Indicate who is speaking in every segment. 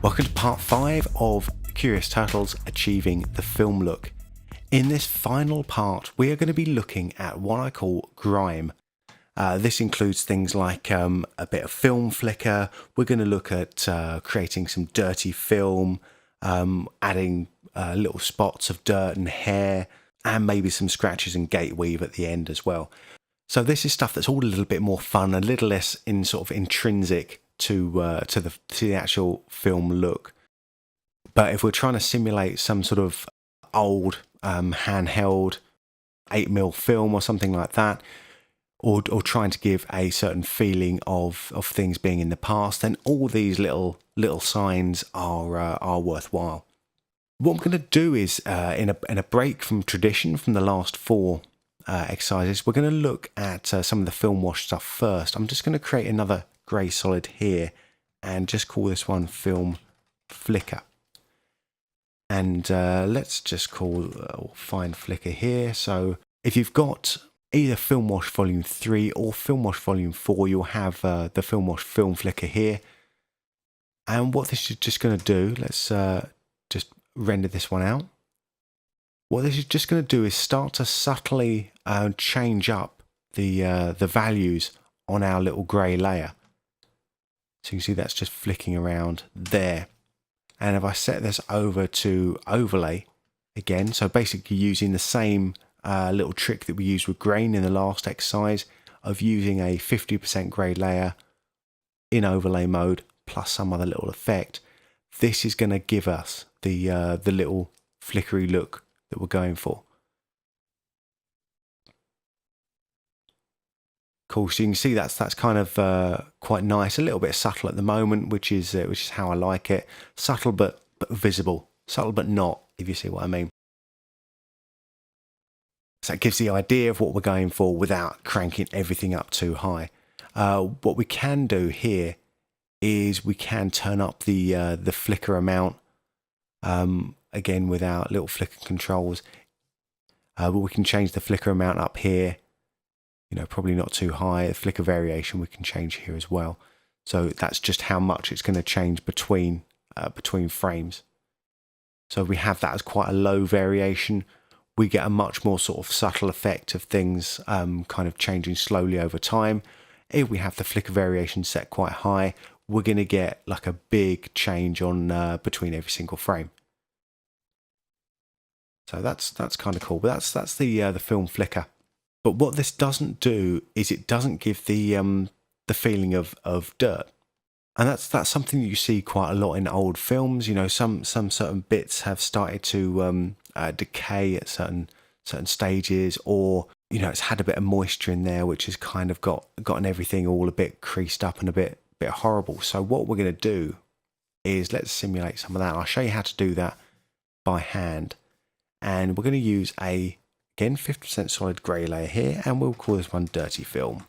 Speaker 1: Welcome to part 5 of Curious Turtles Achieving the Film Look. In this final part, we are going to be looking at what I call grime. This includes things like a bit of film flicker. We're going to look at creating some dirty film, adding little spots of dirt and hair, and maybe some scratches and gate weave at the end as well. So this is stuff that's all a little bit more fun, a little less in sort of intrinsic to the actual film look. But if we're trying to simulate some sort of old handheld 8mm film or something like that, or trying to give a certain feeling of things being in the past, then all these little signs are worthwhile. What I'm going to do is in a break from tradition from the last 4 exercises, we're going to look at some of the film wash stuff first. I'm just going to create another grey solid here and just call this one film flicker. And let's just call find flicker here. So if you've got either film wash volume 3 or film wash volume 4, you'll have the film wash film flicker here. And what this is just going to do, let's just render this one out. What this is just going to do is start to subtly change up the values on our little grey layer. So you can see that's just flicking around there. And if I set this over to overlay again, so basically using the same little trick that we used with grain in the last exercise of using a 50% grey layer in overlay mode plus some other little effect, this is going to give us the little flickery look that we're going for. Cool. So you can see that's kind of quite nice, a little bit subtle at the moment, which is how I like it. Subtle but visible, subtle but not, if you see what I mean. So it gives the idea of what we're going for without cranking everything up too high. What we can do here is we can turn up the flicker amount again with our little flicker controls. But we can change the flicker amount up here. You know, probably not too high. The flicker variation we can change here as well. So that's just how much it's going to change between frames. So if we have that as quite a low variation, we get a much more sort of subtle effect of things kind of changing slowly over time. If we have the flicker variation set quite high, we're going to get like a big change on between every single frame. So that's kind of cool. But that's the film flicker. But what this doesn't do is it doesn't give the feeling of dirt, and that's something you see quite a lot in old films. You know, some certain bits have started to decay at certain stages, or you know, it's had a bit of moisture in there, which has kind of gotten everything all a bit creased up and a bit horrible. So what we're going to do is let's simulate some of that. I'll show you how to do that by hand, and we're going to use again, 50% solid grey layer here, and we'll call this one dirty film.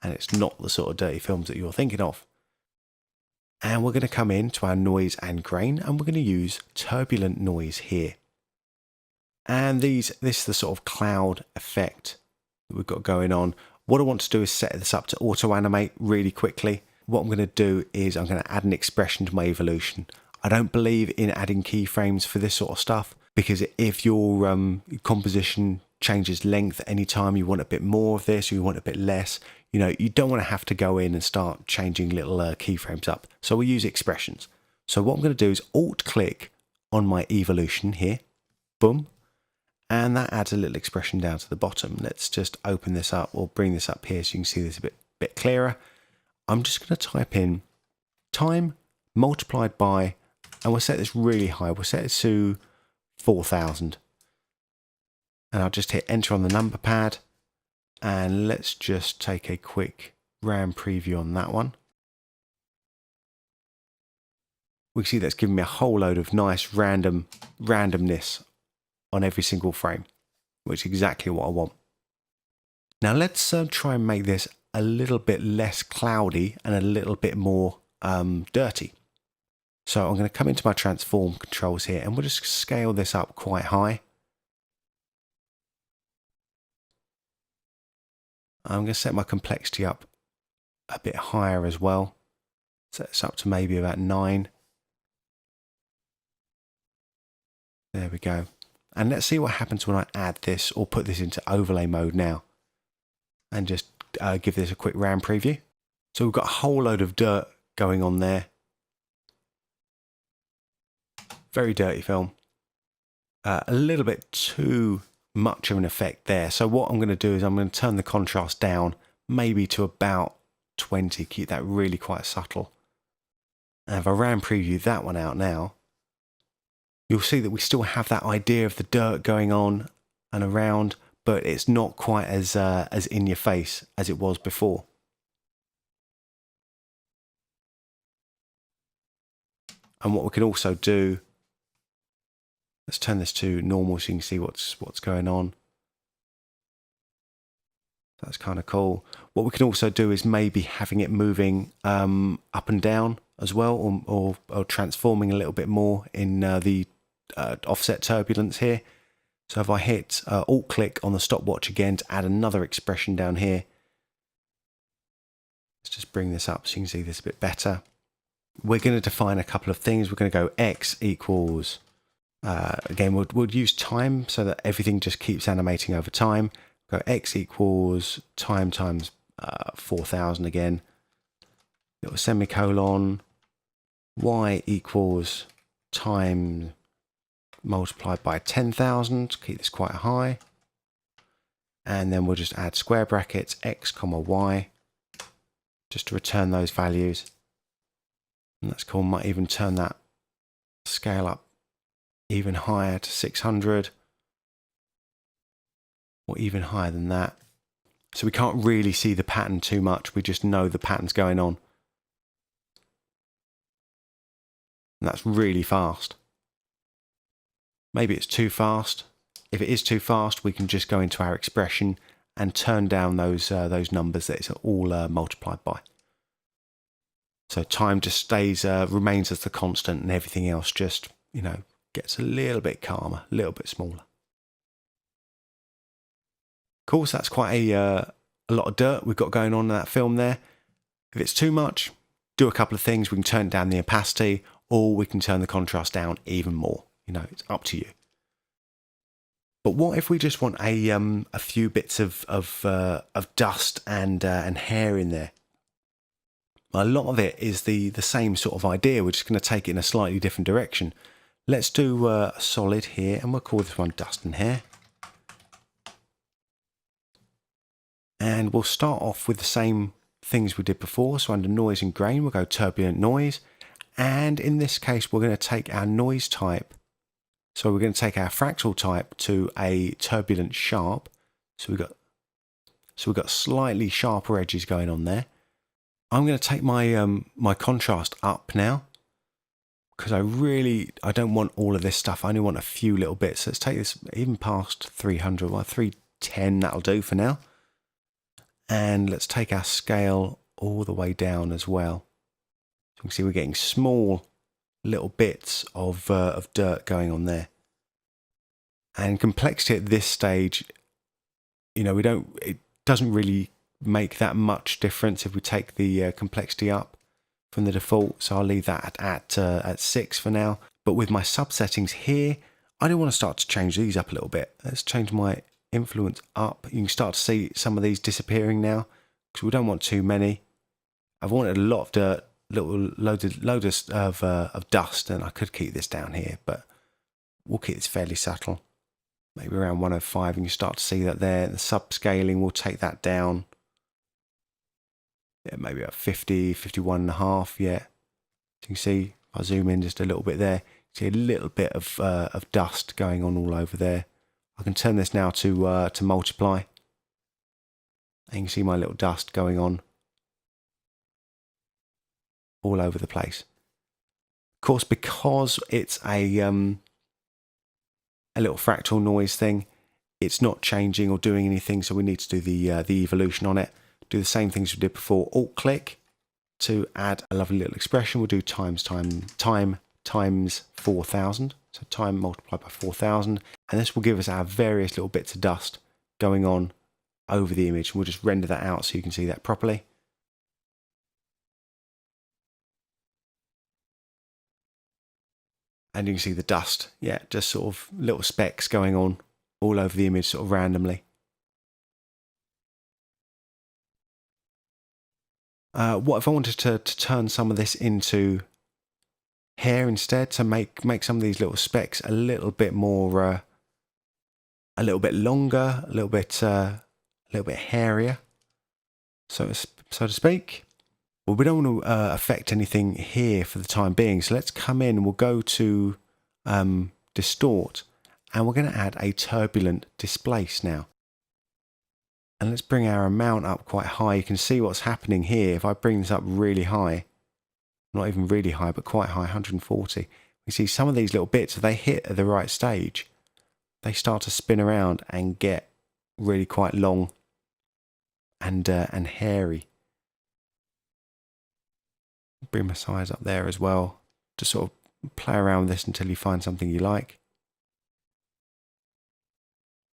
Speaker 1: And it's not the sort of dirty films that you're thinking of. And we're going to come into our noise and grain, and we're going to use turbulent noise here. And this is the sort of cloud effect that we've got going on. What I want to do is set this up to auto animate really quickly. What I'm going to do is I'm going to add an expression to my evolution. I don't believe in adding keyframes for this sort of stuff, because if your composition changes length anytime you want a bit more of this or you want a bit less, you know, you don't want to have to go in and start changing little keyframes up. So we use expressions. So what I'm going to do is alt click on my evolution here, boom, and that adds a little expression down to the bottom. Let's just open this up or bring this up here so you can see this a bit clearer. I'm just going to type in time multiplied by, and we'll set this really high. We'll set it to 4,000. And I'll just hit enter on the number pad. And let's just take a quick RAM preview on that one. We see that's giving me a whole load of nice randomness on every single frame, which is exactly what I want. Now let's try and make this a little bit less cloudy and a little bit more dirty. So I'm going to come into my transform controls here, and we'll just scale this up quite high. I'm going to set my complexity up a bit higher as well. Set this up to maybe about 9. There we go. And let's see what happens when I add this or put this into overlay mode now. And just give this a quick RAM preview. So we've got a whole load of dirt going on there. Very dirty film. A little bit too much of an effect there. So what I'm going to do is I'm going to turn the contrast down, maybe to about 20, keep that really quite subtle. And if I RAM preview that one out now, you'll see that we still have that idea of the dirt going on and around, but it's not quite as in your face as it was before. And what we can also do, let's turn this to normal so you can see what's going on. That's kind of cool. What we can also do is maybe having it moving up and down as well, or transforming a little bit more in the offset turbulence here. So if I hit Alt click on the stopwatch again to add another expression down here, let's just bring this up so you can see this a bit better. We're going to define a couple of things. We're going to go x equals, again, we'll use time so that everything just keeps animating over time. Go x equals time times 4000 again. Little semicolon. Y equals time multiplied by 10,000. Keep this quite high. And then we'll just add square brackets x comma y just to return those values. And that's cool. Might even turn that scale up even higher to 600. Or even higher than that. So we can't really see the pattern too much. We just know the pattern's going on. And that's really fast. Maybe it's too fast. If it is too fast, we can just go into our expression and turn down those numbers that it's all multiplied by. So time just stays, remains as the constant, and everything else just, gets a little bit calmer, a little bit smaller. Cool, so that's quite a lot of dirt we've got going on in that film there. If it's too much, do a couple of things. We can turn down the opacity, or we can turn the contrast down even more. It's up to you. But what if we just want a few bits of dust and hair in there? A lot of it is the same sort of idea. We're just going to take it in a slightly different direction. Let's do a solid here, and we'll call this one dust and hair. And we'll start off with the same things we did before. So under noise and grain, we'll go turbulent noise. And in this case, we're going to take our noise type. So we're going to take our fractal type to a turbulent sharp. So we've got slightly sharper edges going on there. I'm going to take my my contrast up now, because I don't want all of this stuff. I only want a few little bits. So let's take this even past 300, well 310, that'll do for now. And let's take our scale all the way down as well. So you can see we're getting small little bits of dirt going on there. And complexity at this stage, it doesn't really make that much difference if we take the complexity up from the default. So I'll leave that at 6 for now. But with my subsettings here, I do want to start to change these up a little bit. Let's change my influence up. You can start to see some of these disappearing now, because we don't want too many. I've wanted a lot of dirt, loads of dust, and I could keep this down here, but we'll keep this fairly subtle. Maybe around 105, and you start to see that there. The subscaling will take that down. Yeah, maybe about 50, 51 and a half. Yeah. So you can see, if I zoom in just a little bit there, you see a little bit of dust going on all over there. I can turn this now to multiply. And you can see my little dust going on all over the place. Of course, because it's a little fractal noise thing, it's not changing or doing anything, so we need to do the evolution on it. Do the same things we did before. Alt click to add a lovely little expression. We'll do time times 4000. So time multiplied by 4000. And this will give us our various little bits of dust going on over the image. We'll just render that out so you can see that properly. And you can see the dust, yeah, just sort of little specks going on all over the image sort of randomly. What if I wanted to turn some of this into hair instead, to make some of these little specks a little bit more, a little bit longer, a little bit hairier, so to speak. Well, we don't want to affect anything here for the time being, so let's come in. We'll go to distort, and we're going to add a turbulent displace now. And let's bring our amount up quite high. You can see what's happening here. If I bring this up really high, not even really high, but quite high, 140, we see some of these little bits, if they hit at the right stage, they start to spin around and get really quite long and hairy. Bring my size up there as well. Just sort of play around with this until you find something you like.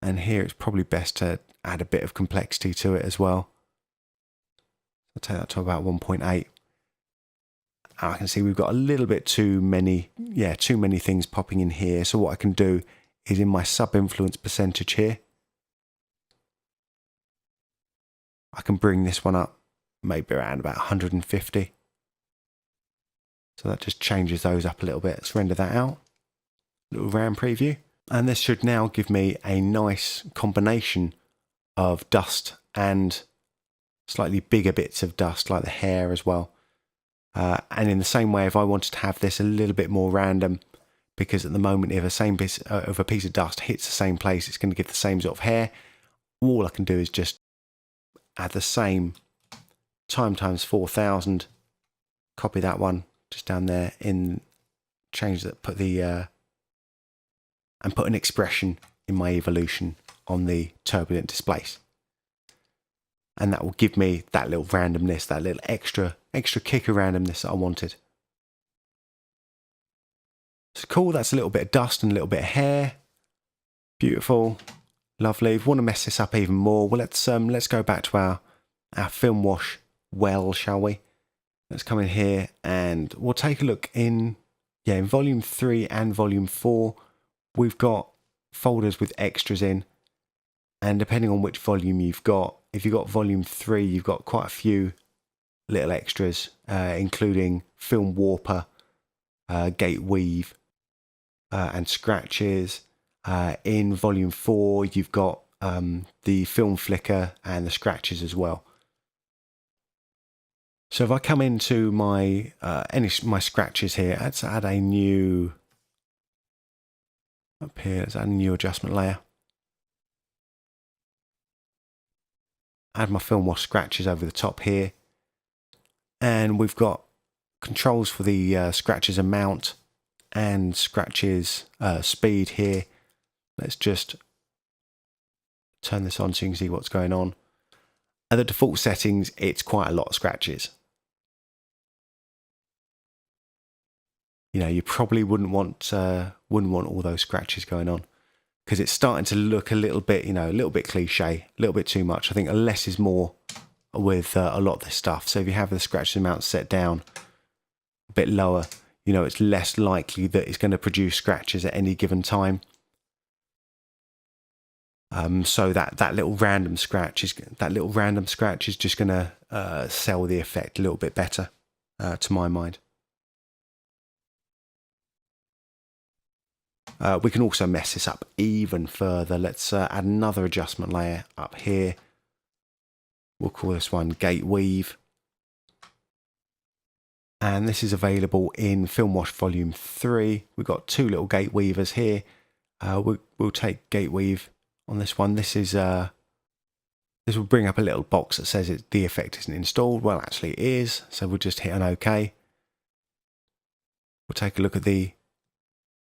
Speaker 1: And here it's probably best to add a bit of complexity to it as well. I'll take that to about 1.8. I can see we've got a little bit too many things popping in here. So what I can do is in my sub-influence percentage here, I can bring this one up maybe around about 150. So that just changes those up a little bit. Let's render that out. Little round preview. And this should now give me a nice combination of dust and slightly bigger bits of dust, like the hair as well. And in the same way, if I wanted to have this a little bit more random, because at the moment, if a piece of dust hits the same place, it's going to give the same sort of hair. All I can do is just add the same times 4,000, copy that one just down there, change that, put an expression in my evolution on the turbulent displace. And that will give me that little randomness, that little extra kick of randomness that I wanted. So cool, that's a little bit of dust and a little bit of hair. Beautiful, lovely. If we want to mess this up even more, well, let's go back to our film wash well, shall we? Let's come in here and we'll take a look in volume 3 and volume 4. We've got folders with extras in, and depending on which volume you've got, if you've got volume 3, you've got quite a few little extras, including film warper, gate weave, and scratches. In volume 4, you've got the film flicker and the scratches as well. So if I come into my scratches here, let's add a new up here. Let's add a new adjustment layer. Add my film wash scratches over the top here, and we've got controls for the scratches amount and scratches speed here. Let's just turn this on so you can see what's going on. At the default settings, it's quite a lot of scratches. You know, you probably wouldn't want all those scratches going on, because it's starting to look a little bit, a little bit cliche, a little bit too much. I think less is more with a lot of this stuff. So if you have the scratches amount set down a bit lower, it's less likely that it's going to produce scratches at any given time. So that little random scratch is just going to sell the effect a little bit better, to my mind. We can also mess this up even further. Let's add another adjustment layer up here. We'll call this one Gate Weave. And this is available in Film Wash Volume 3. We've got 2 little gate weavers here. We'll take Gate Weave on this one. This will bring up a little box that says the effect isn't installed. Well, actually it is. So we'll just hit an OK. We'll take a look at the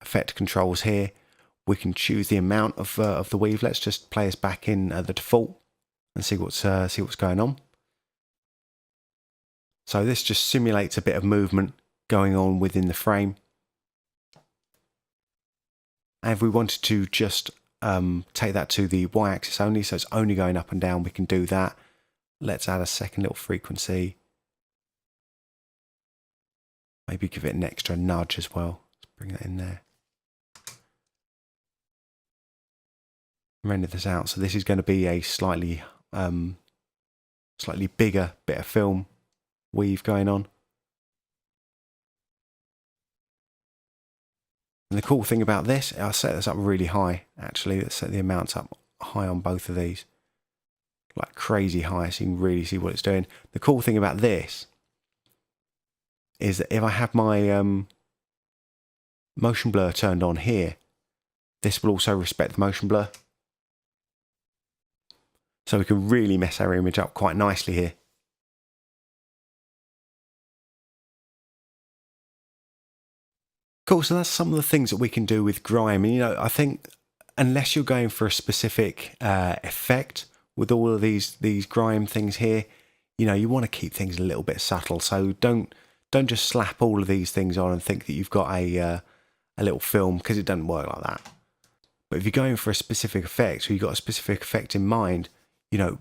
Speaker 1: effect controls here. We can choose the amount of the weave. Let's just play us back in the default and see what's going on. So this just simulates a bit of movement going on within the frame. And if we wanted to just take that to the y-axis only, so it's only going up and down, we can do that. Let's add a second little frequency. Maybe give it an extra nudge as well. Let's bring that in there. render this out. So this is going to be a slightly bigger bit of film weave going on. And the cool thing about this, I'll set this up really high actually. Let's set the amounts up high on both of these. Like crazy high, so you can really see what it's doing. The cool thing about this is that if I have my motion blur turned on here, this will also respect the motion blur. So we can really mess our image up quite nicely here. Cool, so that's some of the things that we can do with Grime. And I think unless you're going for a specific effect with all of these Grime things here, you want to keep things a little bit subtle. So don't just slap all of these things on and think that you've got a little film, because it doesn't work like that. But if you're going for a specific effect, or you've got a specific effect in mind,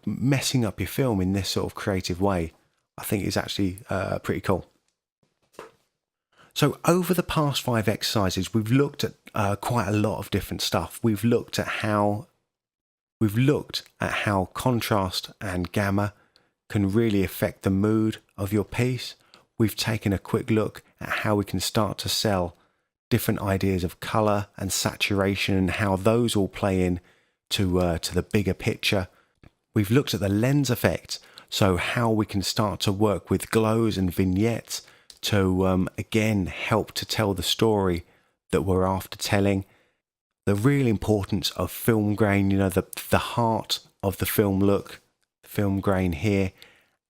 Speaker 1: messing up your film in this sort of creative way, I think is actually pretty cool. So over the past 5 exercises, we've looked at quite a lot of different stuff. We've looked at how contrast and gamma can really affect the mood of your piece. We've taken a quick look at how we can start to sell different ideas of colour and saturation and how those all play in to the bigger picture. We've looked at the lens effect, so how we can start to work with glows and vignettes to again help to tell the story that we're after telling. The real importance of film grain, the heart of the film look, the film grain here.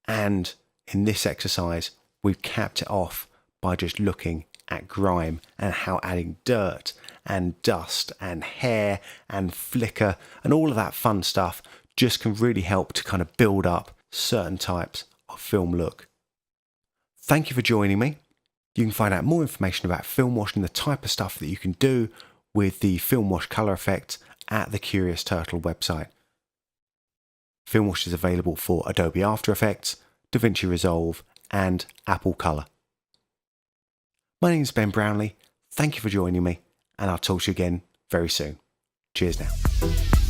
Speaker 1: And in this exercise, we've capped it off by just looking at Grime and how adding dirt and dust and hair and flicker and all of that fun stuff just can really help to kind of build up certain types of film look. Thank you for joining me. You can find out more information about film wash and the type of stuff that you can do with the film wash color effect at the Curious Turtle website. Film wash is available for Adobe After Effects, DaVinci Resolve and Apple Color. My name is Ben Brownlee. Thank you for joining me, and I'll talk to you again very soon. Cheers now.